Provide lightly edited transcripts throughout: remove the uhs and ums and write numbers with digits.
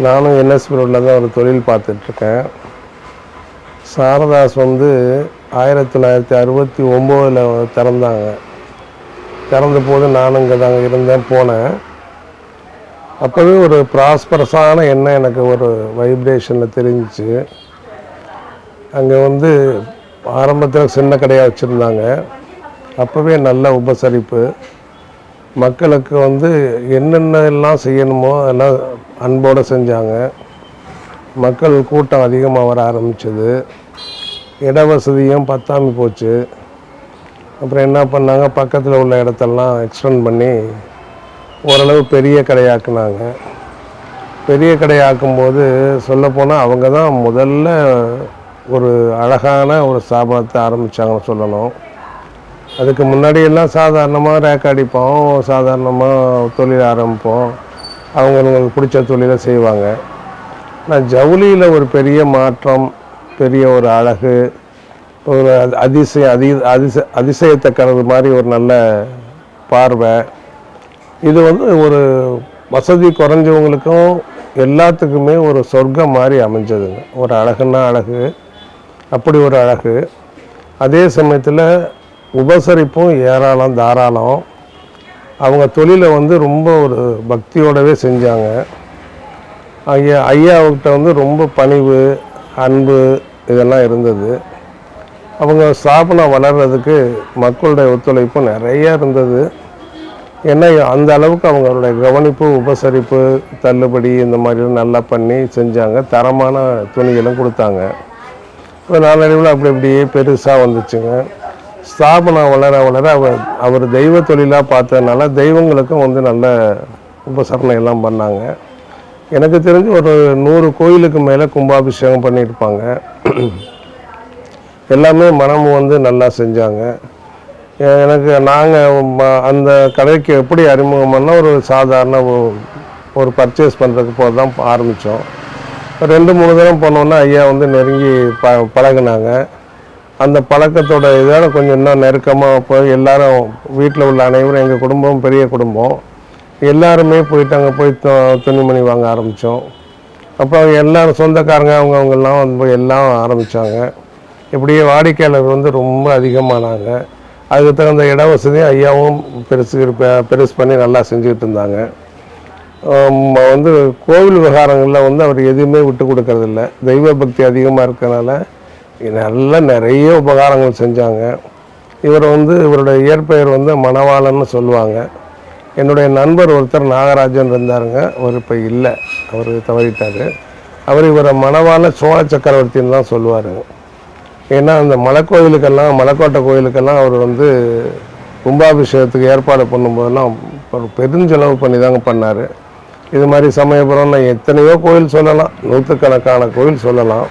நானும் என்எஸ்பி ரோட்டில் தான் ஒரு தொழில் பார்த்துட்ருக்கேன். சாரதாஸ் 1969 திறந்தாங்க. திறந்த போது நானும் இங்கே தாங்க இருந்தேன், போனேன். அப்போவே ஒரு ப்ராஸ்பரஸான எண்ணம் எனக்கு ஒரு வைப்ரேஷனில் தெரிஞ்சிச்சு. அங்கே ஆரம்பத்தில் சின்ன கடையாக வச்சுருந்தாங்க. அப்போவே நல்ல உபசரிப்பு. மக்களுக்கு என்னென்னலாம் செய்யணுமோ அதெல்லாம் அன்போடு செஞ்சாங்க. மக்கள் கூட்டம் அதிகமாக வர ஆரம்பிச்சது. இட வசதியும் பத்தாமி போச்சு. அப்புறம் என்ன பண்ணாங்க, பக்கத்தில் உள்ள இடத்தெல்லாம் எக்ஸ்டெண்ட் பண்ணி ஓரளவு பெரிய கடையாக்குனாங்க. பெரிய கடையாக்கும்போது சொல்லப்போனால் அவங்க தான் முதல்ல ஒரு அழகான ஒரு ஸ்தாபனத்தை ஆரம்பித்தாங்கன்னு சொல்லணும். அதுக்கு முன்னாடியெல்லாம் சாதாரணமாக ரேக் அடிப்போம், சாதாரணமாக தொழில் ஆரம்பிப்போம், அவங்களுக்கு பிடிச்ச தொழிலை செய்வாங்க. ஆனால் ஜவுளியில் ஒரு பெரிய மாற்றம், பெரிய ஒரு அழகு, ஒரு அதிசயத்தக்கறது மாதிரி ஒரு நல்ல பார்வை. இது ஒரு வசதி குறைஞ்சவங்களுக்கும் எல்லாத்துக்குமே ஒரு சொர்க்கம் மாதிரி அமைஞ்சதுங்க. ஒரு அழகுன்னா அழகு, அப்படி ஒரு அழகு. அதே சமயத்தில் உபசரிப்பும் ஏராளம், தாராளம். அவங்க தொழிலை ரொம்ப ஒரு பக்தியோடவே செஞ்சாங்க. ஐயாவுக்கிட்ட ரொம்ப பணிவு, அன்பு இதெல்லாம் இருந்தது. அவங்க ஸ்தாபனம் வளர்கிறதுக்கு மக்களுடைய ஒத்துழைப்பு நிறையா இருந்தது. ஏன்னா அந்த அளவுக்கு அவங்களுடைய கவனிப்பு, உபசரிப்பு, தள்ளுபடி இந்த மாதிரிலாம் நல்லா பண்ணி செஞ்சாங்க. தரமான துணிகளும் கொடுத்தாங்க. இப்போ நாளடைவில் அப்படி அப்படியே பெருசாக வந்துச்சுங்க. ஸ்தாபனம் வளர வளர அவர் தெய்வ தொழிலாக பார்த்ததுனால தெய்வங்களுக்கும் நல்ல உபசரணை எல்லாம் பண்ணாங்க. எனக்கு தெரிஞ்சு ஒரு 100 கோயிலுக்கு மேலே கும்பாபிஷேகம் பண்ணியிருப்பாங்க. எல்லாமே மனம் நல்லா செஞ்சாங்க. நாங்கள் அந்த கடைக்கு எப்படி அறிமுகம் பண்ணால் ஒரு சாதாரண ஒரு பர்ச்சேஸ் பண்ணுறதுக்கு போது தான் ஆரம்பித்தோம். 2-3 தடவை போனோன்னா ஐயா நெருங்கி பழகினாங்க. அந்த பழக்கத்தோட இதால் கொஞ்சம் இன்னும் நெருக்கமாக போய் எல்லோரும் வீட்டில் உள்ள அனைவரும், எங்கள் குடும்பம் பெரிய குடும்பம், எல்லாருமே போயிட்டு அங்கே போய் துணிமணி வாங்க ஆரம்பித்தோம். அப்புறம் எல்லோரும் சொந்தக்காரங்க அவங்கெல்லாம் போய் எல்லாம் ஆரம்பித்தாங்க. இப்படியே வாடிக்கையாளர் ரொம்ப அதிகமானாங்க. அதுக்கு தகுந்த இட வசதியும் ஐயாவும் பெருசு பண்ணி நல்லா செஞ்சுக்கிட்டு இருந்தாங்க. கோவில் விவகாரங்களில் அவர் எதுவுமே விட்டு கொடுக்கறதில்ல. தெய்வ பக்தி அதிகமாக இருக்கிறதுனால நிறைய உபகாரங்கள் செஞ்சாங்க. இவருடைய இயற்பெயர் மணவாளன்னு சொல்லுவாங்க. என்னுடைய நண்பர் ஒருத்தர் நாகராஜன் இருந்தாருங்க. அவர் இப்போ இல்லை, அவர் தவறிட்டார். இவரை மணவாள சோழ சக்கரவர்த்தின்னு தான் சொல்லுவாருங்க. ஏன்னா அந்த மலைக்கோட்டை கோயிலுக்கெல்லாம் அவர் கும்பாபிஷேகத்துக்கு ஏற்பாடு பண்ணும்போதெல்லாம் ஒரு பெருஞ்செலவு பண்ணி தாங்க பண்ணார். இது மாதிரி சமயபுரம் எத்தனையோ கோயில் சொல்லலாம், 100கணக்கான கோயில் சொல்லலாம்.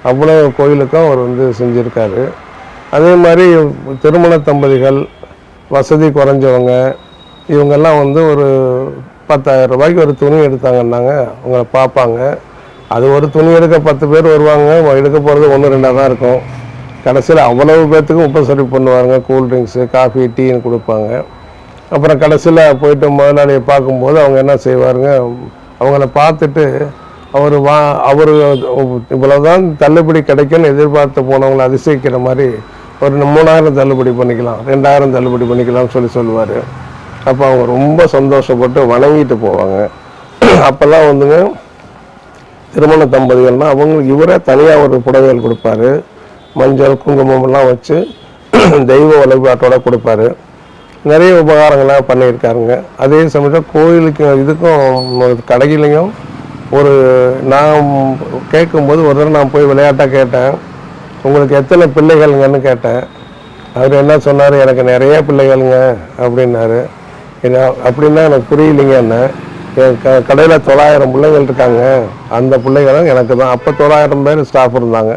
அவ்வளோ கோயிலுக்கும் அவர் செஞ்சுருக்காரு. அதே மாதிரி திருமண தம்பதிகள், வசதி குறைஞ்சவங்க, இவங்கெல்லாம் ஒரு 10,000 ரூபாய்க்கு ஒரு துணி எடுத்தாங்கன்னாங்க, அவங்கள பார்ப்பாங்க. அது ஒரு துணி எடுக்க 10 பேர் வருவாங்க, எடுக்க போகிறது 1-2 தான் இருக்கும். கடைசியில் அவ்வளவு பேர்த்துக்கும் உபசரிப்பு பண்ணுவாங்க. கூல்ட்ரிங்க்ஸு, காஃபி, டீன்னு கொடுப்பாங்க. அப்புறம் கடைசியில் போய்ட்டு முதலாளியை பார்க்கும்போது அவங்க என்ன செய்வாருங்க, அவங்கள பார்த்துட்டு அவர் இவ்வளோதான் தள்ளுபடி கிடைக்குன்னு எதிர்பார்த்து போனவங்களை அதிசயிக்கிற மாதிரி ஒரு 3000 தள்ளுபடி பண்ணிக்கலாம், 2000 தள்ளுபடி பண்ணிக்கலாம்னு சொல்லுவார். அப்போ அவங்க ரொம்ப சந்தோஷப்பட்டு வணங்கிட்டு போவாங்க. அப்போல்லாம் திருமண தம்பதிகள்னால் இவரே தனியாக ஒரு புடவைகள் கொடுப்பாரு, மஞ்சள் குங்குமம்லாம் வச்சு தெய்வ வழிபாட்டோட கொடுப்பாரு. நிறைய உபகாரங்கள்லாம் பண்ணியிருக்காருங்க. அதே சமயத்தில் கோயிலுக்கு இதுக்கும் கடையிலையும் நான் கேட்கும்போது ஒரு தடவை நான் போய் விளையாட்டாக கேட்டேன், உங்களுக்கு எத்தனை பிள்ளைகள்ங்கன்னு கேட்டேன். அவர் என்ன சொன்னார், எனக்கு நிறைய பிள்ளைகள்ங்க அப்படின்னாரு. அப்படின்னா எனக்கு புரியலைங்க. என்ன என் கடையில் 900 பிள்ளைகள் இருக்காங்க, அந்த பிள்ளைகளும் எனக்கு தான். அப்போ 900 பேர் ஸ்டாஃப் இருந்தாங்க.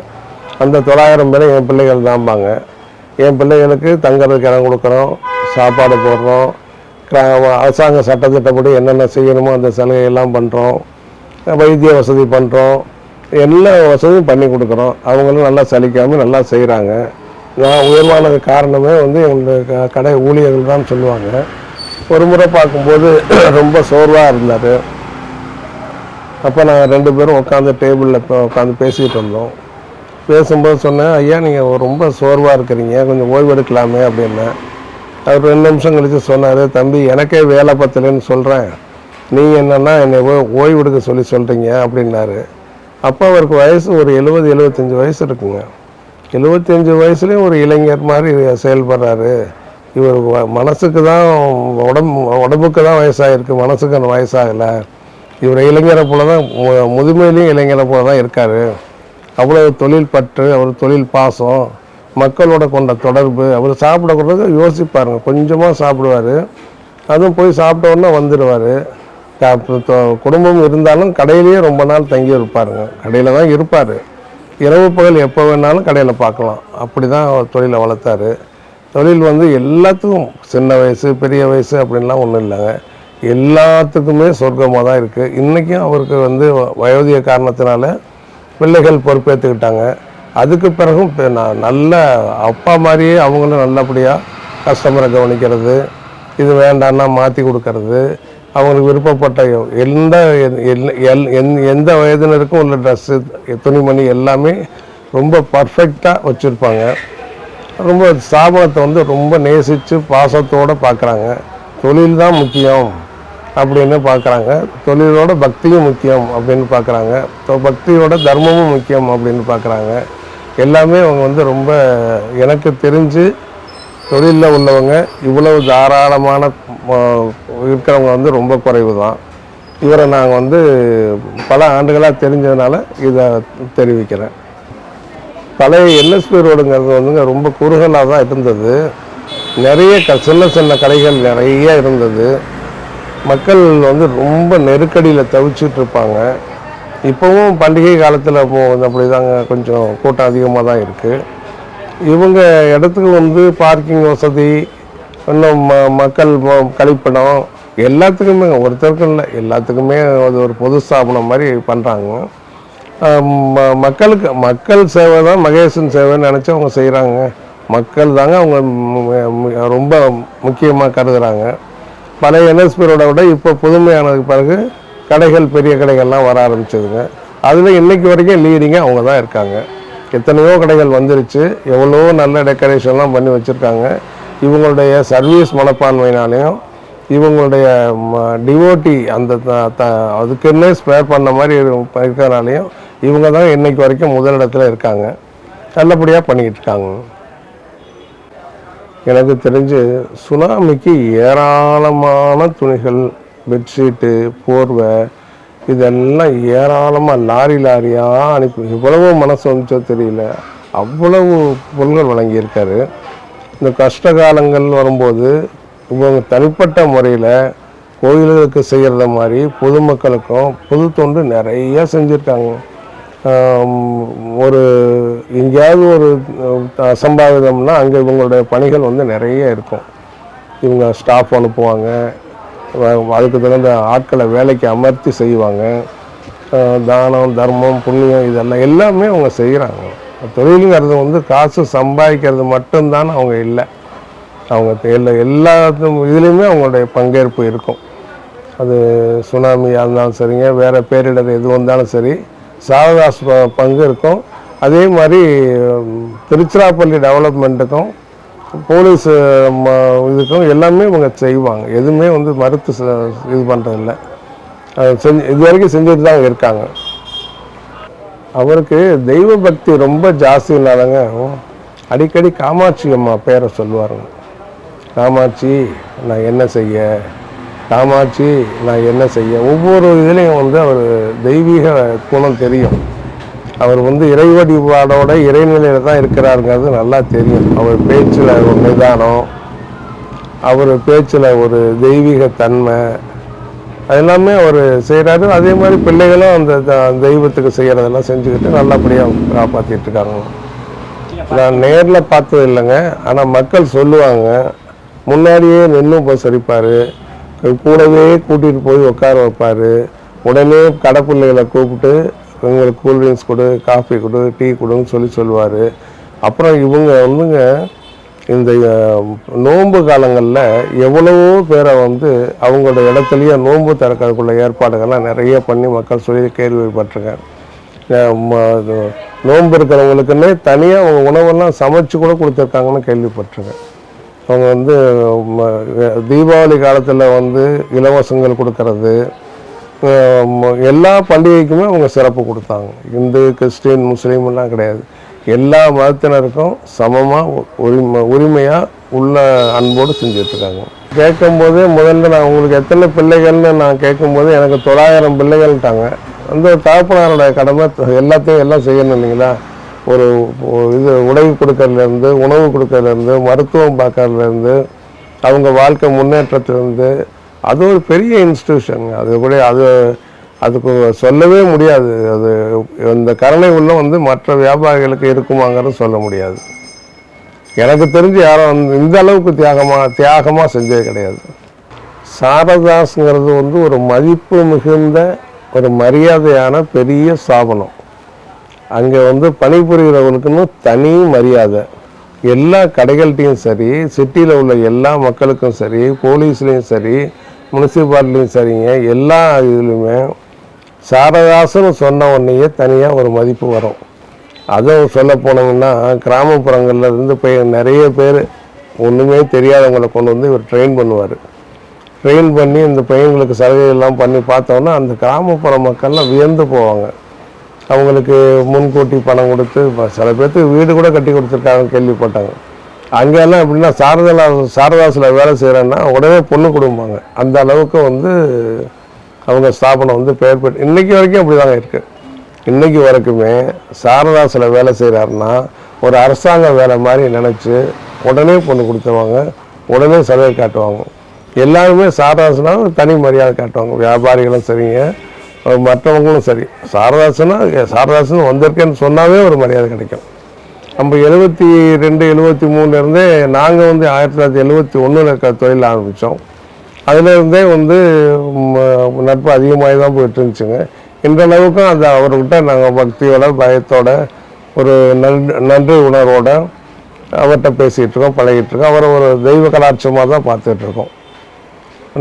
அந்த 900 பேரும் என் பிள்ளைகள் தான்பாங்க. என் பிள்ளைகளுக்கு தங்குறதுக்கு இடம் கொடுக்குறோம், சாப்பாடு போடுறோம், அரசாங்க சட்டத்திட்டப்படி என்னென்ன செய்யணுமோ அந்த சலுகையெல்லாம் பண்ணுறோம், வைத்திய வசதி பண்ணுறோம், எல்லா வசதியும் பண்ணி கொடுக்குறோம். அவங்களும் நல்லா சலிக்காமல் நல்லா செய்கிறாங்க. நான் உயர்வானது காரணமே எங்களுடைய கடை ஊழியர்கள் தான் சொல்லுவாங்க. ஒரு முறை பார்க்கும்போது ரொம்ப சோர்வாக இருந்தார். அப்போ நாங்கள் 2 பேரும் உட்காந்து டேபிளில் இப்போ உட்காந்து பேசிகிட்டு இருந்தோம். பேசும்போது சொன்னேன், ஐயா நீங்கள் ரொம்ப சோர்வாக இருக்கிறீங்க, கொஞ்சம் ஓய்வு எடுக்கலாமே அப்படின்னேன். அவர் 2 நிமிஷம் கழித்து சொன்னார், தம்பி எனக்கே வேலை பத்தலைன்னு சொல்கிறேன், நீங்கள் என்னென்னா என்னை ஓய்வு எடுக்க சொல்லி சொல்கிறீங்க அப்படின்னாரு. அப்போ அவருக்கு வயசு ஒரு 70-75 வயசு இருக்குங்க. 75 வயசுலேயும் ஒரு இளைஞர் மாதிரி செயல்படுறாரு. இவர் மனசுக்கு தான் உடம்புக்கு தான் வயசாகிருக்கு, மனசுக்கு அந்த வயசாகலை. இவர் இளைஞரை போல தான் முதுமையிலையும் இளைஞரை போல தான் இருக்கார். அவ்வளோ தொழில் பற்று, அவர் தொழில் பாசம், மக்களோட கொண்ட தொடர்பு. அவர் சாப்பிடக்கூடாது யோசிப்பாருங்க, கொஞ்சமாக சாப்பிடுவார், அதுவும் போய் சாப்பிட்டோன்னா வந்துடுவார். குடும்பம் இருந்தாலும் கடையிலேயே ரொம்ப நாள் தங்கி இருப்பாருங்க, கடையில் தான் இருப்பார். இரவு பகல் எப்போ வேணாலும் கடையில் பார்க்கலாம். அப்படி தான் அவர் தொழிலை வளர்த்தாரு. தொழில் வந்து எல்லாத்துக்கும் சின்ன வயசு பெரிய வயசு அப்படின்லாம் ஒன்றும் இல்லைங்க, எல்லாத்துக்குமே சொர்க்கமாக தான் இருக்குது. இன்றைக்கும் அவருக்கு வந்து வயோதிக காரணத்தினால பிள்ளைகள் பொறுப்பேற்றுக்கிட்டாங்க. அதுக்கு பிறகும் நான் நல்ல அப்பா மாதிரியே அவங்களும் நல்லபடியாக கஸ்டமரை கவனிக்கிறது, இது வேண்டான்னா மாற்றி கொடுக்கறது, அவங்களுக்கு விருப்பப்பட்ட எந்த வயதினருக்கும் உள்ள ட்ரெஸ்ஸு துணிமணி எல்லாமே ரொம்ப பர்ஃபெக்டாக வச்சுருப்பாங்க. ரொம்ப ஸ்தாபனத்தை வந்து ரொம்ப நேசித்து பாசத்தோடு பார்க்குறாங்க. தொழில் தான் முக்கியம் அப்படின்னு பார்க்குறாங்க, தொழிலோட பக்தியும் முக்கியம் அப்படின்னு பார்க்குறாங்க, பக்தியோட தர்மமும் முக்கியம் அப்படின்னு பார்க்குறாங்க. எல்லாமே அவங்க வந்து ரொம்ப எனக்கு தெரிஞ்சு தொழிலில் உள்ளவங்க இவ்வளவு தாராளமான இருக்கிறவங்க வந்து ரொம்ப குறைவு தான். இவரை நாங்கள் வந்து பல ஆண்டுகளாக தெரிஞ்சதுனால இதை தெரிவிக்கிறேன். பழைய என்எஸ்பி ரோடுங்கிறது வந்துங்க ரொம்ப குறுகலாக தான் இருந்தது. நிறைய சின்ன சின்ன கடைகள் நிறைய இருந்தது. மக்கள் வந்து ரொம்ப நெருக்கடியில் தவிச்சிட்டு இருப்பாங்க. இப்போவும் பண்டிகை காலத்தில் அப்படி தாங்க கொஞ்சம் கூட்டம் அதிகமாக தான் இருக்குது. இவங்க இடத்துக்கு வந்து பார்க்கிங் வசதி, இன்னும் மக்கள் கழிப்பிடம், எல்லாத்துக்குமே ஒருத்தருக்கும் இல்லை, எல்லாத்துக்குமே அது ஒரு பொது ஸ்தாபனம் மாதிரி பண்ணுறாங்க. மக்கள் சேவை தான் மகேசன் சேவைன்னு நினச்சி அவங்க செய்கிறாங்க. மக்கள் தாங்க அவங்க ரொம்ப முக்கியமாக கருதுகிறாங்க. பழைய என்எஸ்பி ரோடை விட இப்போ புதுமையானதுக்கு பிறகு கடைகள், பெரிய கடைகள்லாம் வர ஆரம்பிச்சதுங்க. அதில் இன்றைக்கி வரைக்கும் லீடிங்காக அவங்க தான் இருக்காங்க. எத்தனையோ கடைகள் வந்துருச்சு, எவ்வளோ நல்ல டெக்கரேஷன்லாம் பண்ணி வச்சுருக்காங்க. இவங்களுடைய சர்வீஸ் மனப்பான்மையினாலையும் இவங்களுடைய டிவோட்டி அந்த அதுக்குன்னே ஸ்பேர் பண்ண மாதிரி இருக்கிறனாலையும் இவங்க தான் இன்றைக்கு வரைக்கும் முதலிடத்தில் இருக்காங்க, நல்லபடியாக பண்ணிக்கிட்டு இருக்காங்க. எனக்கு தெரிஞ்சு சுனாமிக்கு ஏராளமான துணிகள், பெட்ஷீட்டு, போர்வை, இதெல்லாம் ஏராளமாக லாரியாக அனுப்பி இவ்வளவு மனசு வந்துச்சோ தெரியல, அவ்வளவு பொருள்கள் வழங்கியிருக்காரு. இந்த கஷ்ட காலங்கள் வரும்போது இவங்க தனிப்பட்ட முறையில் கோயில்களுக்கு செய்கிறத மாதிரி பொதுமக்களுக்கும் பொது தொண்டு நிறைய செஞ்சுருக்காங்க. ஒரு எங்கேயாவது ஒரு அசம்பாவிதம்னா அங்கே இவங்களுடைய பணிகள் வந்து நிறைய இருக்கும். இவங்க ஸ்டாஃப் அனுப்புவாங்க, அதுக்கு தகுந்த ஆட்களை வேலைக்கு அமர்த்தி செய்வாங்க. தானம், தர்மம், புண்ணியம் இதெல்லாம் எல்லாமே அவங்க செய்கிறாங்க. தொழிலுங்கிறது வந்து காசு சம்பாதிக்கிறது மட்டும்தான் அவங்க இல்லை, அவங்க எல்லா இதுலேயுமே அவங்களுடைய பங்கேற்பு இருக்கும். அது சுனாமியாக இருந்தாலும் சரிங்க, வேறு பேரிடர் எது வந்தாலும் சரி, சாவகாச பங்கு இருக்கும். அதே மாதிரி திருச்சிராப்பள்ளி டெவலப்மெண்ட்டுக்கும் போலீஸ் இதுக்கும் எல்லாமே இவங்க செய்வாங்க. எதுவுமே வந்து மறுத்து இது பண்ணுறதில்ல, இது வரைக்கும் செஞ்சுட்டு தான் இருக்காங்க. அவருக்கு தெய்வ பக்தி ரொம்ப ஜாஸ்தி இல்லாதங்க, அடிக்கடி காமாட்சி அம்மா பேரை சொல்லுவாருங்க. காமாட்சி நான் என்ன செய்ய, காமாட்சி நான் என்ன செய்ய. ஒவ்வொரு இதுலேயும் வந்து அவர் தெய்வீக குணம் தெரியும். அவர் வந்து இறை வழிபாடோட இறைநிலையில் தான் இருக்கிறாருங்கிறது நல்லா தெரியும். அவர் பேச்சில் ஒரு நிதானம், அவர் பேச்சில் ஒரு தெய்வீக தன்மை, அதெல்லாமே அவர் செய்கிறாரு. அதே மாதிரி பிள்ளைகளும் அந்த தெய்வத்துக்கு செய்கிறதெல்லாம் செஞ்சுக்கிட்டு நல்லபடியாக காப்பாற்றிட்டு இருக்காங்க. நான் நேரில் பார்த்தது இல்லைங்க, ஆனால் மக்கள் சொல்லுவாங்க, முன்னாடியே நின்று உபசரிப்பார், கூடவே கூட்டிகிட்டு போய் உட்கார வைப்பார், உடனே கடை பிள்ளைகளை கூப்பிட்டு இவங்களுக்கு கூல்ட்ரிங்க்ஸ் கொடு, காஃபி கொடு, டீ கொடுன்னு சொல்லுவார். அப்புறம் இவங்க வந்துங்க இந்த நோன்பு காலங்களில் எவ்வளவோ பேரை வந்து அவங்களோட இடத்துலையே நோன்பு திறக்கிறதுக்குள்ள ஏற்பாடுகள்லாம் நிறைய பண்ணி மக்கள் சொல்லி கேள்விப்பட்டிருக்கேன். நோன்பு இருக்கிறவங்களுக்குன்னே தனியாக அவங்க உணவெல்லாம் சமைச்சு கூட கொடுத்துருக்காங்கன்னு கேள்விப்பட்டிருக்கேன். அவங்க வந்து தீபாவளி காலத்தில் வந்து இலவசங்கள் கொடுக்கறது, எல்லா பண்டிகைக்குமே அவங்க சிறப்பு கொடுத்தாங்க. இந்து, கிறிஸ்டின், முஸ்லீம்லாம் கிடையாது. எல்லா மதத்தினருக்கும் சமமாக உரிமையாக உள்ள அன்போடு செஞ்சிட்ருக்காங்க. கேட்கும்போதே முதல்ல நான் உங்களுக்கு எத்தனை பிள்ளைகள்னு நான் கேட்கும்போது எனக்கு 900 பிள்ளைகள்ட்டாங்க. அந்த தகப்பனாரோட கடமை எல்லாத்தையும் எல்லாம் செய்யணும் இல்லைங்களா? ஒரு இது உணவு கொடுக்கறதுலேருந்து, உணவு கொடுக்கறதுலேருந்து, மருத்துவம் பார்க்கறதுலேருந்து, அவங்க வாழ்க்கை முன்னேற்றத்துலேருந்து, அது ஒரு பெரிய இன்ஸ்டியூஷனுங்க. அது கூட அதுக்கு சொல்லவே முடியாது. அது இந்த கருணை உள்ள வந்து மற்ற வியாபாரிகளுக்கு இருக்குமாங்கிறது சொல்ல முடியாது. எனக்கு தெரிஞ்சு யாரும் இந்த அளவுக்கு தியாகமாக செஞ்சது கிடையாது. சாரதாஸ்ங்கிறது வந்து ஒரு மதிப்பு மிகுந்த ஒரு மரியாதையான பெரிய ஸ்தாபனம். அங்கே வந்து பணிபுரிகிறவங்களுக்குன்னு தனி மரியாதை. எல்லா கடைகள்கிட்டையும் சரி, சிட்டியில் உள்ள எல்லா மக்களுக்கும் சரி, போலீஸ்லேயும் சரி, முனிசிபாலிட்டிலையும் சரிங்க, எல்லா இதுலையுமே சாரதாசன்னு சொன்ன உடனேயே தனியாக ஒரு மதிப்பு வரும். அதுவும் சொல்ல போனோம்னா கிராமப்புறங்களில் இருந்து போய் நிறைய பேர் ஒன்றுமே தெரியாதவங்களை கொண்டு வந்து இவர் ட்ரெயின் பண்ணுவார். ட்ரெயின் பண்ணி இந்த பையன்களுக்கு சலுகையெல்லாம் பண்ணி பார்த்தோன்னா அந்த கிராமப்புற மக்கள்லாம் வியந்து போவாங்க. அவங்களுக்கு முன்கூட்டி பணம் கொடுத்து சில பேர்த்துக்கு வீடு கூட கட்டி கொடுத்துருக்காங்க கேள்விப்பட்டாங்க. அங்கெல்லாம் எப்படின்னா சாரதாஸில் வேலை செய்கிறேன்னா உடனே பொண்ணு கொடுப்பாங்க. அந்த அளவுக்கு வந்து அவங்க ஸ்தாபனம் வந்து பெயர் பெற்று இன்றைக்கி வரைக்கும் அப்படி தாங்க இருக்குது. இன்றைக்கி வரைக்குமே சாரதாஸில் வேலை செய்கிறாருன்னா ஒரு அரசாங்க வேலை மாதிரி நினச்சி உடனே பொண்ணு கொடுத்துருவாங்க, உடனே சலுகை காட்டுவாங்க. எல்லாருமே சாரதாஸ்னால் தனி மரியாதை காட்டுவாங்க. வியாபாரிகளும் சரிங்க, மற்றவங்களும் சரி. சாரதாசன் வந்திருக்கேன்னு சொன்னாவே ஒரு மரியாதை கிடைக்கும். நம்ம 72, 73 நாங்கள் வந்து 1971 தொழில் ஆரம்பித்தோம். அதிலிருந்தே வந்து நட்பு அதிகமாக தான் போயிட்டு இருந்துச்சுங்க. இன்றளவுக்கும் அது அவர்கிட்ட நாங்கள் பக்தியோட, பயத்தோட, ஒரு நன்றி உணர்வோட அவர்கிட்ட பேசிகிட்ருக்கோம், பழகிட்டுருக்கோம். அவரை ஒரு தெய்வ கலாட்சமாக தான் பார்த்துட்ருக்கோம்.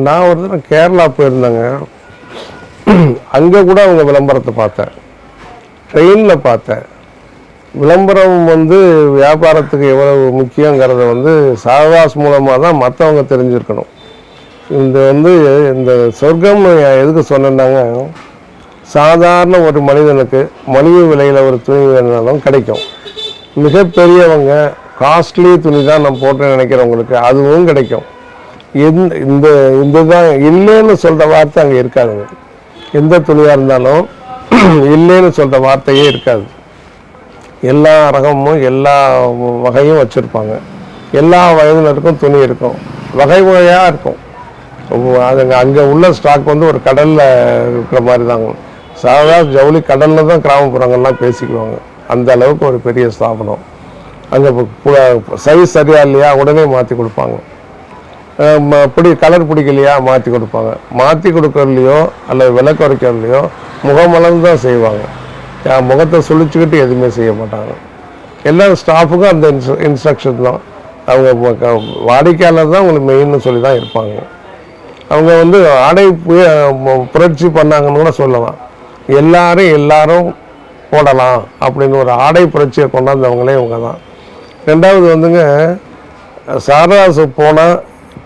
நான் ஒரு தடவை கேரளா போயிருந்தேங்க. அங்கே கூட அவங்க விளம்பரத்தை பார்த்தேன், ட்ரெயினில் பார்த்தேன். விளம்பரம் வந்து வியாபாரத்துக்கு எவ்வளவு முக்கியங்கிறத வந்து சாரதாஸ் மூலமாக தான் மற்றவங்க தெரிஞ்சிருக்கணும். இந்த சொர்க்கம் எதுக்கு சொன்னாங்க, சாதாரண ஒரு மனிதனுக்கு மலிவு விலையில் ஒரு துணி வேணுனாலும் கிடைக்கும். மிகப்பெரியவங்க காஸ்ட்லி துணி தான் நம்ம போட்டு நினைக்கிறவங்களுக்கு அதுவும் கிடைக்கும். இதுதான் இல்லைன்னு சொல்கிற வார்த்தை அங்கே இருக்காதுங்க. எந்த துணியாக இருந்தாலும் இல்லைன்னு சொல்கிற வார்த்தையே இருக்காது. எல்லா ரகமும் எல்லா வகையும் வச்சுருப்பாங்க. எல்லா வயதினருக்கும் துணி இருக்கும், வகை வகையாக இருக்கும். அதுங்க அங்கே உள்ள ஸ்டாக் வந்து ஒரு கடலில் இருக்கிற மாதிரி தாங்க. சாதாரண ஜவுளி கடலில் தான் கிராமப்புறங்கள்லாம் பேசிக்குவாங்க. அந்த அளவுக்கு ஒரு பெரிய ஸ்தாபனம். அங்கே சைஸ் சரியா இல்லையா உடனே மாற்றி கொடுப்பாங்க. கலர் பிடிக்கலையா மாற்றி கொடுப்பாங்க. மாற்றி கொடுக்கறதுலையோ அல்லது விலை குறைக்கிறதுலையோ முகமலர்ந்து தான் செய்வாங்க. முகத்தை சுழிச்சுக்கிட்டு எதுவுமே செய்ய மாட்டாங்க. எல்லா ஸ்டாஃபுக்கும் அந்த இன்ஸ்ட்ரக்ஷன் தான். அவங்க வாடிக்கையாளர் தான் உங்களுக்கு மெயின்னு சொல்லி தான் இருப்பாங்க. அவங்க வந்து ஆடை புரட்சி பண்ணாங்கன்னு கூட சொல்லலாம். எல்லாரும் போடலாம் அப்படின்னு ஒரு ஆடை புரட்சியை கொண்டாந்தவங்களே இவங்க தான். ரெண்டாவது வந்துங்க, சாரதாஸ் போனால்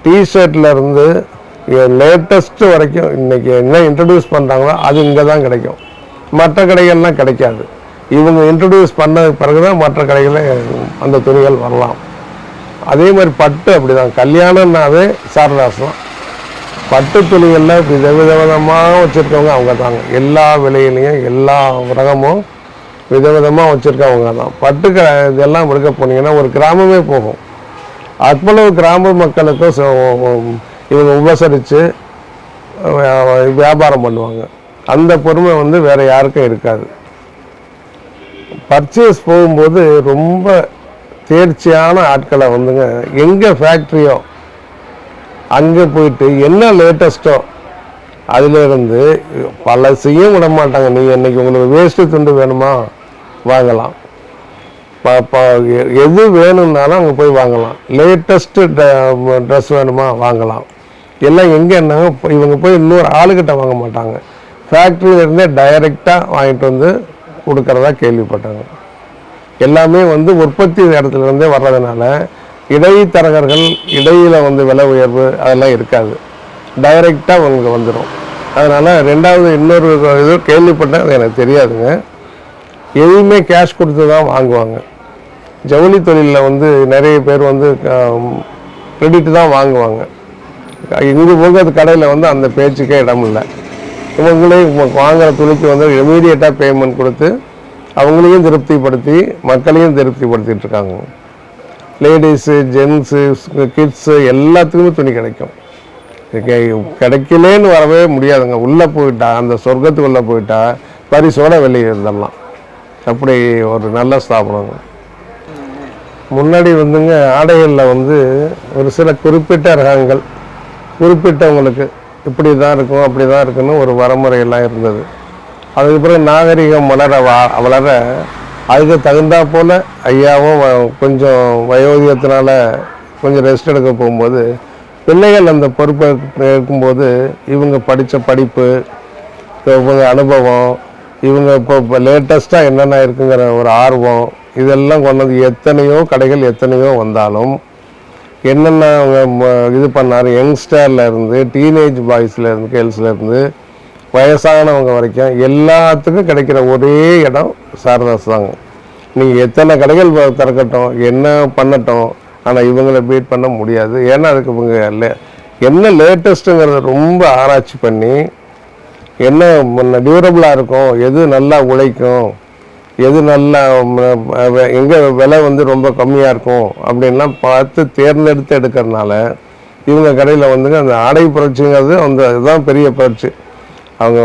டிஷர்ட்லேருந்து லேட்டஸ்ட்டு வரைக்கும் இன்றைக்கி என்ன இன்ட்ரடியூஸ் பண்ணுறாங்களோ அது இங்கே தான் கிடைக்கும். மற்ற கடைகள்லாம் கிடைக்காது. இவங்க இன்ட்ரடியூஸ் பண்ண பிறகு தான் மற்ற கடைகளில் அந்த துணிகள் வரலாம். அதே மாதிரி பட்டு அப்படி தான். கல்யாணம்னாவே சாரதாஸ் தான். பட்டு துணிகளில் விதவிதமாக வச்சுருக்கவங்க அவங்க தாங்க. எல்லா விலையிலையும் எல்லா ரகமும் விதவிதமாக வச்சுருக்கவங்க தான். பட்டு இதெல்லாம் எடுக்க போனீங்கன்னா ஒரு கிராமமே போகும். அவ்வளவு கிராம மக்களுக்கும் இவங்க உபசரித்து வியாபாரம் பண்ணுவாங்க. அந்த பொறுமை வந்து வேறு யாருக்கும் இருக்காது. பர்ச்சேஸ் போகும்போது ரொம்ப தேர்ச்சியான ஆட்களை வந்துங்க, எங்கே ஃபேக்ட்ரியோ அங்கே போயிட்டு என்ன லேட்டஸ்ட்டோ அதிலிருந்து பல செய்ய விட மாட்டாங்க. நீங்கள் இன்றைக்கி உங்களுக்கு வேஸ்ட்டு துண்டு வேணுமா வாங்கலாம், எது வேணும்னாலும் அங்கே போய் வாங்கலாம். லேட்டஸ்ட்டு ட்ரெஸ் வேணுமா வாங்கலாம். எல்லாம் எங்கேன்னா இவங்க போய் இன்னொரு ஆளுக்கிட்ட வாங்க மாட்டாங்க, ஃபேக்ட்ரியிலேருந்தே டைரெக்டாக வாங்கிட்டு வந்து கொடுக்குறதா கேள்விப்பட்டாங்க. எல்லாமே வந்து உற்பத்தி இடத்துலேருந்தே வர்றதுனால இடைத்தரகர்கள் இடையில் வந்து விலை உயர்வு அதெல்லாம் இருக்காது, டைரெக்டாக உங்களுக்கு வந்துடும். அதனால் ரெண்டாவது இன்னொரு இது கேள்விப்பட்டேன், அது எனக்கு தெரியாதுங்க, எதுவுமே கேஷ் கொடுத்து தான் வாங்குவாங்க. ஜவுளி தொழிலில் வந்து நிறைய பேர் வந்து கிரெடிட் தான் வாங்குவாங்க. இங்கே போக அது கடையில் வந்து அந்த பேச்சுக்கே இடம் இல்லை. இவங்களே வாங்குகிற துணிக்கு வந்து இமீடியட்டாக பேமெண்ட் கொடுத்து அவங்களையும் திருப்திப்படுத்தி மக்களையும் திருப்திப்படுத்திட்டு இருக்காங்க. லேடிஸு, ஜென்ஸு, கிட்ஸு எல்லாத்துக்குமே துணி கிடைக்கும். கிடைக்கலேன்னு வரவே முடியாதுங்க. உள்ளே போயிட்டா, அந்த சொர்க்கத்துக்குள்ளே போயிட்டா பரிசோட வெளியே இருந்துடலாம். அப்படி ஒரு நல்ல ஸ்தாபனங்க. முன்னாடி வந்துங்க ஆடைகளில் வந்து ஒரு சில குறிப்பிட்ட ரகங்கள், குறிப்பிட்டவங்களுக்கு இப்படி தான் இருக்கும் அப்படி தான் இருக்குன்னு ஒரு வரமுறையெல்லாம் இருந்தது. அதுக்கப்புறம் நாகரிகம் வளர அதுக்கு தகுந்தா போல் ஐயாவும் கொஞ்சம் வயோதிகத்தினால கொஞ்சம் ரெஸ்ட் எடுக்க போகும்போது பிள்ளைகள் அந்த பொறுப்பை இருக்கும்போது இவங்க படித்த படிப்பு, இவங்க அனுபவம், இவங்க இப்போ லேட்டஸ்ட்டாக என்னென்ன இருக்குங்கிற ஒரு ஆர்வம், இதெல்லாம் கொண்டது. எத்தனையோ கடைகள் எத்தனையோ வந்தாலும் என்னென்ன அவங்க இது பண்ணார், யங்ஸ்டர்லேருந்து டீனேஜ் பாய்ஸ்லேருந்து கேர்ள்ஸ்லேருந்து வயசானவங்க வரைக்கும் எல்லாத்துக்கும் கிடைக்கிற ஒரே இடம் சாரதாஸ் தாங்க. நீங்கள் எத்தனை கடைகள் திறக்கட்டும், என்ன பண்ணட்டும், ஆனால் இவங்களை பீட் பண்ண முடியாது. ஏன்னா அதுக்கு இவங்க என்ன லேட்டஸ்ட்டுங்கிறத ரொம்ப ஆராய்ச்சி பண்ணி என்ன டியூரபிளாக இருக்கும், எது நல்லா உழைக்கும், எது நல்லா எங்கே விலை வந்து ரொம்ப கம்மியாக இருக்கும் அப்படின்லாம் பார்த்து தேர்ந்தெடுத்து எடுக்கிறதுனால இவங்க கடையில் வந்துங்க அந்த ஆடை புரட்சிங்கிறது அந்த இதுதான் பெரிய புரட்சி. அவங்க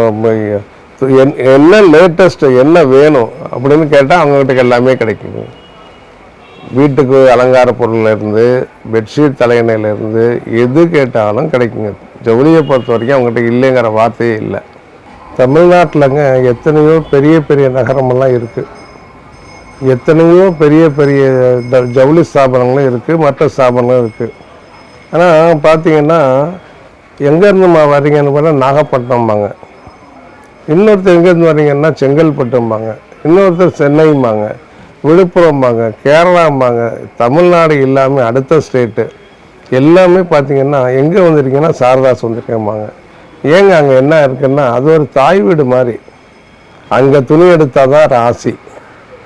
என்ன லேட்டஸ்ட்டு என்ன வேணும் அப்படின்னு கேட்டால் அவங்ககிட்ட எல்லாமே கிடைக்குங்க. வீட்டுக்கு அலங்கார பொருள்லேருந்து பெட்ஷீட் தலையணையிலேருந்து எது கேட்டாலும் கிடைக்குங்க. ஜவுளியை பொறுத்த வரைக்கும் அவங்ககிட்ட இல்லைங்கிற வார்த்தையே இல்லை. தமிழ்நாட்டிலங்க எத்தனையோ பெரிய பெரிய நகரமெல்லாம் இருக்குது, எத்தனையோ பெரிய பெரிய ஜவுளி ஸ்தாபனங்களும் இருக்குது, மற்ற ஸ்தாபனங்களும் இருக்குது. ஆனால் பார்த்தீங்கன்னா எங்கேருந்து வரீங்கன்னு பார்த்தா நாகப்பட்டினம்பாங்க, இன்னொருத்தர் எங்கேருந்து வரீங்கன்னா செங்கல்பட்டும்பாங்க, இன்னொருத்தர் சென்னைம்பாங்க, விழுப்புரம்பாங்க, கேரளாம்பாங்க. தமிழ்நாடு இல்லாமல் அடுத்த ஸ்டேட்டு எல்லாமே பார்த்தீங்கன்னா எங்கே வந்திருக்கீங்கன்னா சாரதாஸ் வந்திருக்கேம்பாங்க. ஏங்க அங்கே என்ன இருக்குன்னா அது ஒரு தாய் வீடு மாதிரி. அங்கே துணி எடுத்தால் தான் ராசி,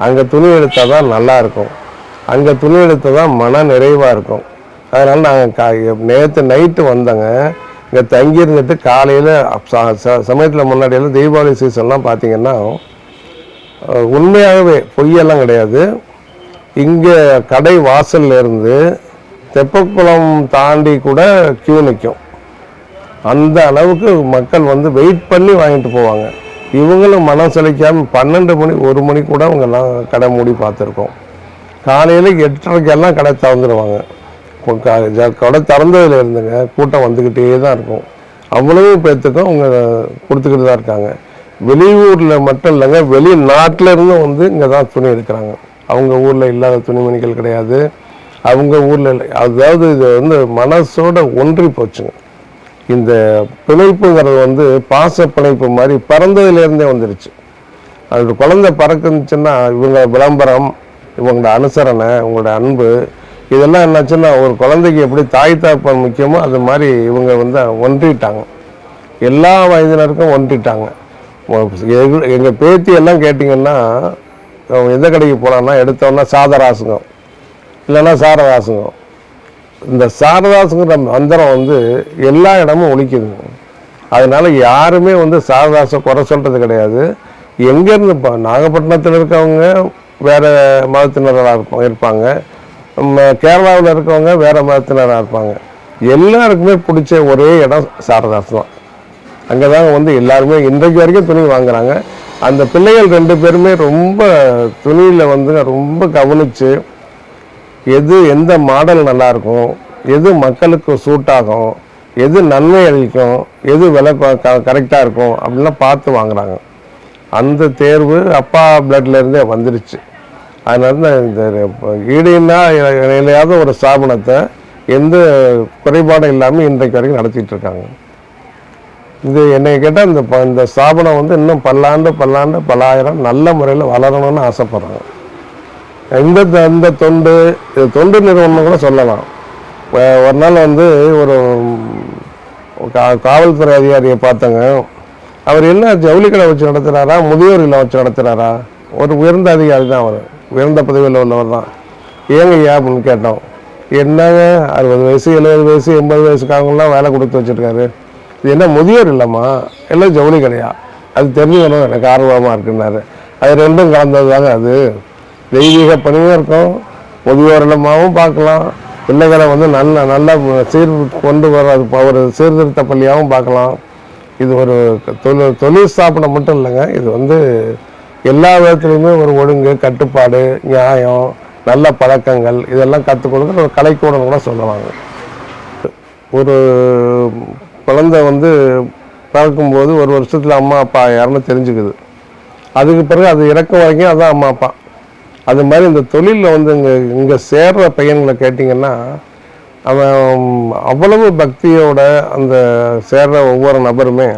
அங்கே துணி எடுத்தால் தான் நல்லாயிருக்கும், அங்கே துணி எடுத்தால் தான் மன நிறைவாக இருக்கும். அதனால் நாங்கள் நேற்று நைட்டு வந்தோங்க, இங்கே தங்கியிருந்துட்டு காலையில் சமயத்தில் முன்னாடியெல்லாம் தீபாவளி சீசன்லாம் பார்த்திங்கன்னா உண்மையாகவே பொய்யெல்லாம் கிடையாது, இங்கே கடை வாசல்லேருந்து தெப்பக்குளம் தாண்டி கூட கியூ நிற்கும். அந்த அளவுக்கு மக்கள் வந்து வெயிட் பண்ணி வாங்கிட்டு போவாங்க. இவங்களும் மனம் செழிக்காமல் 12 மணி 1 மணி கூட அவங்கெல்லாம் கடை மூடி பார்த்துருக்கோம். காலையில் 8:30க்கெல்லாம் கடை திறந்துடுவாங்க. கடை திறந்ததில் இருந்துங்க கூட்டம் வந்துக்கிட்டே தான் இருக்கும். அவ்வளவு பேர்த்துக்கும் அவங்க கொடுத்துக்கிட்டு தான் இருக்காங்க. வெளியூரில் மட்டும் இல்லைங்க, வெளிநாட்டில் இருந்தும் வந்து இங்கே தான் துணி எடுக்கிறாங்க. அவங்க ஊரில் இல்லாத துணிமணிகள் கிடையாது, அவங்க ஊரில் இல்லை. அதாவது இது வந்து மனசோட ஒன்றி போச்சுங்க. இந்த பிணைப்புங்கிறது வந்து பாச பிணைப்பு மாதிரி பிறந்ததுலேருந்தே வந்துருச்சு. அதோட குழந்தை பறக்குச்சுன்னா இவங்க விளம்பரம், இவங்களோட அனுசரணை, இவங்களோட அன்பு, இதெல்லாம் என்னாச்சுன்னா ஒரு குழந்தைக்கு எப்படி தாய் தாப்பன் முக்கியமோ அது மாதிரி இவங்க வந்து ஒன்றிட்டாங்க. எல்லா வயதினருக்கும் ஒன்றிட்டாங்க. எங்கள் பேத்தி எல்லாம் கேட்டிங்கன்னா எந்த கடைக்கு போனான்னா எடுத்தோன்னா சாதராசுங்கம், இல்லைன்னா சாரதாசுங்கம். இந்த சாரதாசுங்கிற மந்திரம் வந்து எல்லா இடமும் ஒழிக்குதுங்க. அதனால யாருமே வந்து சாரதாசை குறை சொல்கிறது கிடையாது. எங்கேருந்து நாகப்பட்டினத்தில் இருக்கவங்க வேறு மதத்தினராக இருப்பாங்க, கேரளாவில் இருக்கவங்க வேறு மதத்தினராக இருப்பாங்க. எல்லாருக்குமே பிடிச்ச ஒரே இடம் சாரதாஸ் தான். அங்கே தாங்க வந்து எல்லாருமே இன்றைக்கு வரைக்கும் துணி வாங்குறாங்க. அந்த பிள்ளைகள் 2 பேருமே ரொம்ப துணியில் வந்து ரொம்ப கவனித்து எது எந்த மாடல் நல்லாயிருக்கும், எது மக்களுக்கு சூட் ஆகும், எது நன்மை அளிக்கும், எது விலை கரெக்டாக இருக்கும் அப்படின்லாம் பார்த்து வாங்குறாங்க. அந்த தேர்வு அப்பா பிளட்லேருந்தே வந்துருச்சு. அதனால இந்த ஈடுன்னா இணையாத ஒரு ஸ்தாபனத்தை எந்த குறைபாடும் இல்லாமல் இன்றைக்கு வரைக்கும் நடத்திட்டு இருக்காங்க. இது என்னை கேட்டால் இந்த ஸ்தாபனம் வந்து இன்னும் பல்லாண்டு பல ஆயிரம் நல்ல முறையில் வளரணும்னு ஆசைப்படுறாங்க. இந்த தொண்டு நிறுவனம் கூட சொல்லலாம். ஒரு நாள் வந்து ஒரு காவல்துறை அதிகாரியை பார்த்தங்க. அவர் என்ன ஜவுளி கடை வச்சு நடத்துகிறாரா, முதியோர் இல்லம் வச்சு நடத்துகிறாரா? ஒரு உயர்ந்த அதிகாரி தான், அவர் உயர்ந்த பதவியில் உள்ளவர் தான். ஏங்க ஐயா அப்படின்னு கேட்டோம். என்னங்க 60 வயசு 70 வயசு 80 வயசுக்காகலாம் வேலை கொடுத்து வச்சுருக்காரு. இது என்ன முதியோர் இல்லைம்மா, எல்லாம் ஜவுளி கடையா? அது தெரிஞ்சுக்கணும், எனக்கு ஆர்வமாக இருக்குன்னாரு. அது ரெண்டும் கலந்தது தாங்க. அது தெய்வீக பணியும் இருக்கும், முதியோர் இல்லமாகவும் பார்க்கலாம், பிள்ளைகளை வந்து நல்ல கொண்டு வர ஒரு சீர்திருத்த பள்ளியாகவும் பார்க்கலாம். இது ஒரு தொழில் ஸ்தாபனம் மட்டும் இல்லைங்க. இது வந்து எல்லா விதத்துலையுமே ஒரு ஒழுங்கு, கட்டுப்பாடு, நியாயம், நல்ல பழக்கங்கள் இதெல்லாம் கற்றுக் கொடுக்குற ஒரு கலைக்கூடம் கூட சொல்லலாங்க. ஒரு குழந்தை வந்து பிறக்கும்போது ஒரு வருஷத்தில் அம்மா அப்பா யாருன்னு தெரிஞ்சுக்குது. அதுக்கு பிறகு அது இறக்கும் வரைக்கும் அதுதான் அம்மா அப்பா. அது மாதிரி இந்த தொழிலில் வந்து இங்கே சேர்ற பையன்களை கேட்டிங்கன்னா அவன் அவ்வளவு பக்தியோட அந்த சேர்ற ஒவ்வொரு நபருமே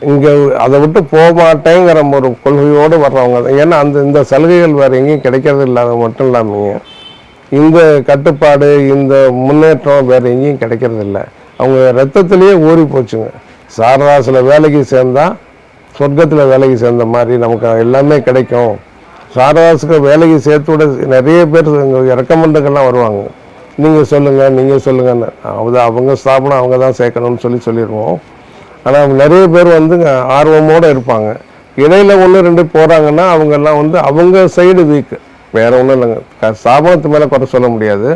இங்கே அதை விட்டு போக மாட்டேங்கிற ஒரு கொள்கையோடு வர்றவங்க. ஏன்னா இந்த சலுகைகள் வேறு எங்கேயும் கிடைக்கிறது இல்லாத மட்டும் இல்லாமல் இந்த கட்டுப்பாடு இந்த முன்னேற்றம் வேறு எங்கேயும் கிடைக்கிறது இல்லை. அவங்க ரத்தத்திலேயே ஊறி போச்சுங்க. சாரதாசில் வேலைக்கு சேர்ந்தால் சொர்க்கத்தில் வேலைக்கு சேர்ந்த மாதிரி நமக்கு எல்லாமே கிடைக்கும். சாரதாஸுக்கு வேலைக்கு சேர்த்து விட நிறைய பேர் ரெக்கமெண்டுக்கெல்லாம் வருவாங்க. நீங்கள் சொல்லுங்கன்னு அவங்க ஸ்தாபனம் அவங்க தான் சேர்க்கணும்னு சொல்லிடுவோம். ஆனால் நிறைய பேர் வந்து ஆர்வமோடு இருப்பாங்க. இடையில 1-2 போகிறாங்கன்னா அவங்கெல்லாம் வந்து அவங்க சைடு வீக்கு, வேற ஒன்றும் இல்லைங்க. ஸ்தாபனத்து மேலே குறை சொல்ல முடியாது.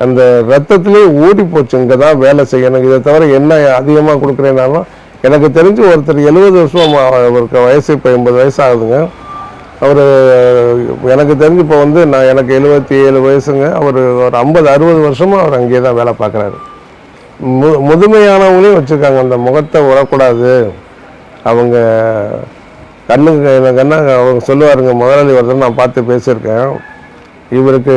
அந்த ரத்தத்திலேயே ஊடி போச்சு, இங்கே தான் வேலை செய்யணும். இதை தவிர என்ன அதிகமாக கொடுக்குறேன்னாலும் எனக்கு தெரிஞ்சு ஒருத்தர் 70 வருஷம் அவருக்கு வயசு இப்போ 80 வயசு ஆகுதுங்க. அவர் எனக்கு தெரிஞ்சு இப்போ வந்து எனக்கு 77 வயசுங்க. அவர் ஒரு 50-60 வருஷமாக அவர் அங்கேயே தான் வேலை பார்க்குறாரு. முதுமையானவங்களையும் வச்சுருக்காங்க. அந்த முகத்தை விடக்கூடாது, அவங்க கண்ணுக்கு அவங்க சொல்லுவாருங்க. முதலாளி ஒருத்தர் நான் பார்த்து பேசியிருக்கேன். இவருக்கு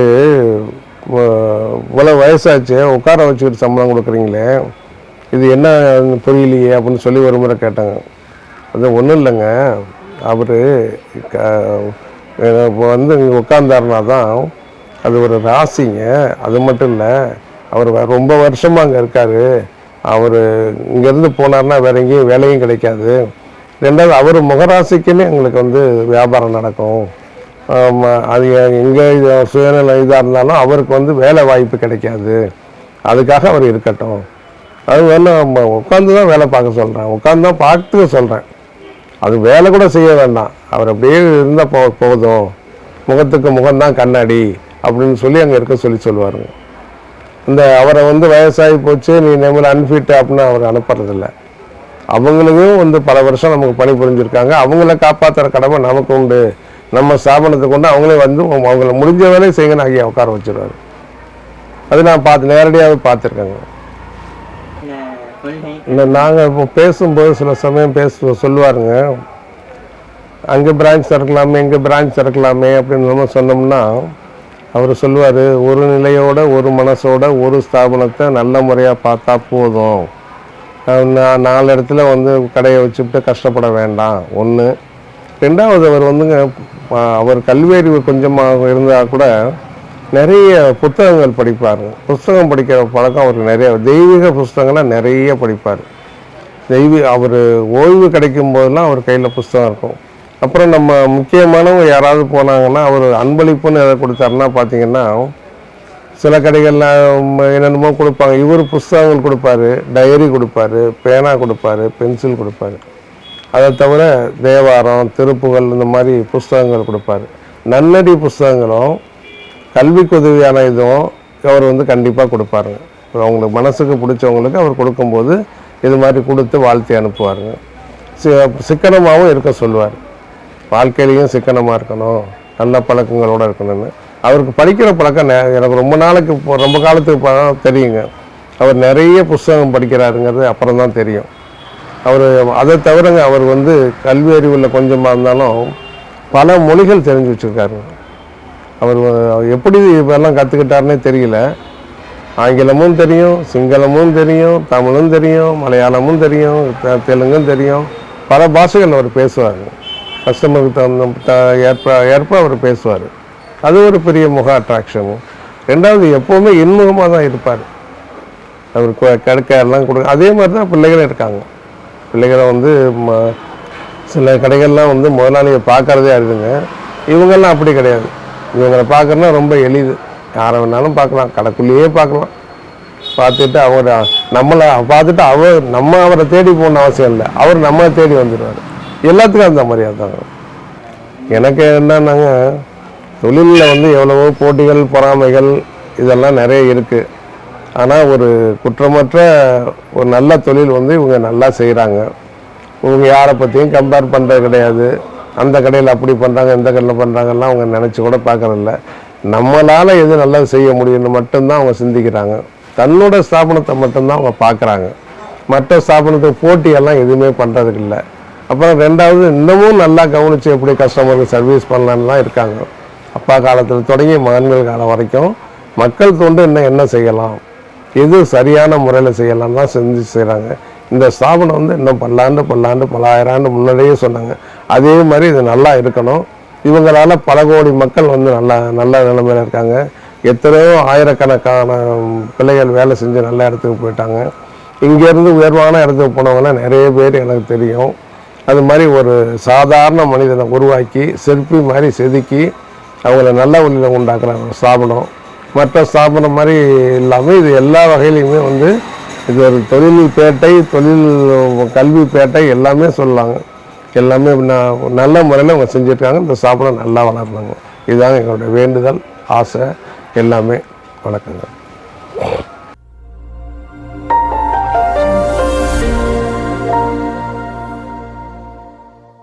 இவ்வளோ வயசாச்சு, உட்கார வச்சுக்கிட்டு சம்பளம் கொடுக்குறீங்களே, இது என்ன புரியலையே அப்படின்னு சொல்லி ஒரு முறை கேட்டாங்க. அது ஒன்றும் இல்லைங்க, அவர் இப்போ வந்து இங்கே உட்காந்தாருனா தான் அது ஒரு ராசிங்க. அது மட்டும் இல்லை, அவர் ரொம்ப வருஷமாக அங்கே இருக்கார். அவர் இங்கேருந்து போனார்னா வேற எங்கேயும் வேலையும் கிடைக்காது. ரெண்டாவது அவர் முகராசிக்குன்னு எங்களுக்கு வந்து வியாபாரம் நடக்கும். அது எங்கே சுயநல இதாக இருந்தாலும் அவருக்கு வந்து வேலை வாய்ப்பு கிடைக்காது. அதுக்காக அவர் இருக்கட்டும். அது வேணா உட்காந்து தான் வேலை பார்க்க சொல்கிறேன், உட்காந்து தான் பார்த்துக்க சொல்கிறேன். அது வேலை கூட செய்ய வேண்டாம், அவர் அப்படியே இருந்தால் போதும், முகத்துக்கு முகம்தான் கண்ணாடி அப்படின்னு சொல்லி அங்கே இருக்க சொல்லுவாருங்க. இந்த அவரை வந்து வயசாகி போச்சு, நீ நம்மளை அன்ஃபிட் அப்படின்னு அவர் அனுப்புறதில்லை. அவங்களுக்கும் வந்து பல வருஷம் நமக்கு பணி புரிஞ்சிருக்காங்க. அவங்கள காப்பாற்றுற கடமை நமக்கு உண்டு. நம்ம ஸ்தாபனத்தை கொண்டு அவங்களே வந்து அவங்கள முடிஞ்ச வேலையை செய்யணும் ஆகிய உட்கார வச்சுருவாரு. அது நான் நேரடியாக பார்த்துருக்கேங்க. இல்லை, நாங்கள் இப்போ பேசும்போது சில சமயம் சொல்லுவாருங்க, அங்கே பிரான்ச் திறக்கலாமே இங்கே பிரான்ச் திறக்கலாமே அப்படின்னு நம்ம சொன்னோம்னா அவர் சொல்லுவார், ஒரு நிலையோட ஒரு மனசோட ஒரு ஸ்தாபனத்தை நல்ல முறையாக பார்த்தா போதும். நான் 4 இடத்துல வந்து கடையை வச்சுக்கிட்டு கஷ்டப்பட வேண்டாம். ஒன்று. ரெண்டாவது, அவர் வந்துங்க அவர் கல்வி அறிவு கொஞ்சமாக இருந்தால் கூட நிறைய புத்தகங்கள் படிப்பார். புஸ்தகம் படிக்கிற பழக்கம் அவருக்கு நிறைய, தெய்வீக புஸ்தகங்கள்லாம் நிறைய படிப்பார். அவர் ஓய்வு கிடைக்கும் போதெல்லாம் அவர் கையில் புஸ்தகம் இருக்கும். அப்புறம் நம்ம முக்கியமானவங்க யாராவது போனாங்கன்னா அவர் அன்பளிப்புன்னு எதை கொடுத்தாருன்னா பார்த்தீங்கன்னா சில கடைகள்லாம் என்னென்னமோ கொடுப்பாங்க. இவர் புஸ்தகங்கள் கொடுப்பாரு, டைரி கொடுப்பாரு, பேனா கொடுப்பாரு, பென்சில் கொடுப்பாரு. அதை தவிர தேவாரம், திருப்புகழ் இந்த மாதிரி புஸ்தகங்கள் கொடுப்பாரு. நன்னடி புஸ்தகங்களும் கல்விக்கு உதவியான இதுவும் அவர் வந்து கண்டிப்பாக கொடுப்பாருங்க. அவங்களுக்கு மனசுக்கு பிடிச்சவங்களுக்கு அவர் கொடுக்கும்போது இது மாதிரி கொடுத்து வாழ்த்தி அனுப்புவாருங்க. சிக்கனமாகவும் இருக்க சொல்லுவார். வாழ்க்கையிலையும் சிக்கனமாக இருக்கணும், நல்ல பழக்கங்களோடு இருக்கணும்னு. அவருக்கு படிக்கிற பழக்கம் எனக்கு ரொம்ப காலத்துக்கு தெரியுங்க. அவர் நிறைய புஸ்தகம் படிக்கிறாருங்கிறது அப்புறம் தான் தெரியும். அவர் அதை தவிரங்க அவர் வந்து கல்வி அறிவில் கொஞ்சமாக இருந்தாலும் பல மொழிகள் தெரிஞ்சு வச்சுருக்காருங்க. அவர் எப்படி இதெல்லாம் கற்றுக்கிட்டாருன்னே தெரியல. ஆங்கிலமும் தெரியும், சிங்களமும் தெரியும், தமிழும் தெரியும், மலையாளமும் தெரியும், தெலுங்கும் தெரியும். பல பாஷைகள் அவர் பேசுவார். கஸ்டமருக்கு ஏற்ப அவர் பேசுவார். அது ஒரு பெரிய முக அட்ராக்ஷனு. ரெண்டாவது எப்போவுமே இன்முகமாக தான் இருப்பார். அவர் கடுக்க எல்லாம் கொடுக்க. அதே மாதிரி தான் பிள்ளைகளும் இருக்காங்க. பிள்ளைகளை வந்து சில கடைகள்லாம் வந்து முதலாளியை பார்க்குறதே அருதுங்க. இவங்கெல்லாம் அப்படி கிடையாது. இவங்களை பார்க்குறதுனா ரொம்ப எளிது. யாரை வேணாலும் பார்க்கலாம், கடைக்குள்ளேயே பார்க்கலாம். பார்த்துட்டு அவர் நம்மளை பார்த்துட்டு நம்ம அவரை தேடி போகணுன்னு அவசியம் இல்லை. அவர் நம்மளை தேடி வந்துடுவார். எல்லாத்துக்கும் அந்த மரியாதை தாங்க. எனக்கு என்னன்னாங்க, தொழிலில் வந்து எவ்வளவோ போட்டிகள், பொறாமைகள் இதெல்லாம் நிறைய இருக்குது. ஆனால் ஒரு குற்றமற்ற ஒரு நல்ல தொழில் வந்து இவங்க நல்லா செய்கிறாங்க. இவங்க யாரை பற்றியும் கம்பேர் பண்ணுறது கிடையாது. அந்த கடையில் அப்படி பண்ணுறாங்க, இந்த கடையில் பண்ணுறாங்கலாம் அவங்க நினச்சி கூட பார்க்குறதில்ல. நம்மளால் எது நல்லது செய்ய முடியும்னு மட்டும்தான் அவங்க சிந்திக்கிறாங்க. தன்னோட ஸ்தாபனத்தை மட்டும்தான் அவங்க பார்க்குறாங்க. மற்ற ஸ்தாபனத்துக்கு போட்டியெல்லாம் எதுவுமே பண்ணுறதுக்கு இல்லை. அப்புறம் ரெண்டாவது, இன்னமும் நல்லா கவனித்து எப்படி கஸ்டமருக்கு சர்வீஸ் பண்ணலான்னு தான் இருக்காங்க. அப்பா காலத்தில் தொடங்கி மகன்கள் காலம் வரைக்கும் மக்கள் தொண்டு இன்னும் என்ன செய்யலாம், எது சரியான முறையில் செய்யலாம் தான் செஞ்சு செய்கிறாங்க. இந்த ஸ்தாபனம் வந்து இன்னும் பல ஆயிரம் ஆண்டு முன்னாடியே சொன்னாங்க. அதே மாதிரி இது நல்லா இருக்கணும். இவங்களால பல கோடி மக்கள் வந்து நல்ல நிலைமையில் இருக்காங்க. எத்தனையோ ஆயிரக்கணக்கான பிள்ளைகள் வேலை செஞ்சு நல்ல இடத்துக்கு போயிட்டாங்க. இங்கேருந்து உயர்வான இடத்துக்கு போனவங்களாம் நிறைய பேர் எனக்கு தெரியும். அது மாதிரி ஒரு சாதாரண மனிதனை உருவாக்கி சிற்பி மாதிரி செதுக்கி அவங்கள நல்ல வழியில் உண்டாக்குற ஒரு ஸ்தாபனம். மற்ற ஸ்தாபனம் மாதிரி இல்லாமல் இது எல்லா வகையிலையுமே வந்து இது ஒரு தொழில் பேட்டை, கல்வி பேட்டை எல்லாமே சொல்லலாங்க. எல்லாமே நல்ல முறையில் அவங்க செஞ்சுருக்காங்க. இந்த ஸ்தாபனம் நல்லா வளர்றாங்க. இதுதாங்க எங்களுடைய வேண்டுதல், ஆசை எல்லாமே. வணக்கங்க.